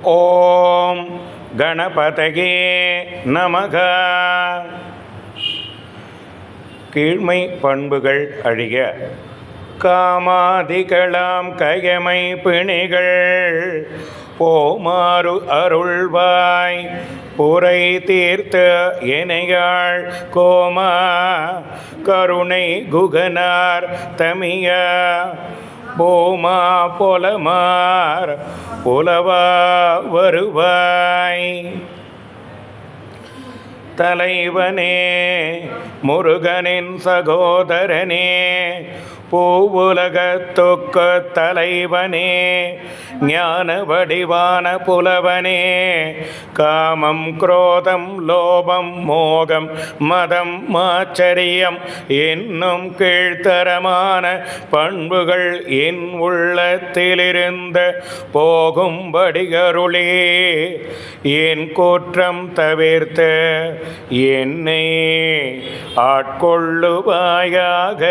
ஓம் கணபதயே நமக. கீழ்மை பண்புகள் அழிய காமாதிகளாம் கயமை பிணிகள் போமாறு அருள்வாய் புரை தீர்த்த எனையாள் கோமா கருணை குகனார் தமிய போமா பொலமார் புலவா வருவாய். தலைவனே முருகனின் சகோதரனே பூவுலகத்துக்கு தலைவனே ஞான வடிவான புலவனே காமம் குரோதம் லோபம் மோகம் மதம் மாச்சரியம் என்னும் கீழ்த்தரமான பண்புகள் என் உள்ளத்திலிருந்த போகும்படி அருளே என் குற்றம் தவிர்த்த என்னை ஆட்கொள்ளுவாயாக.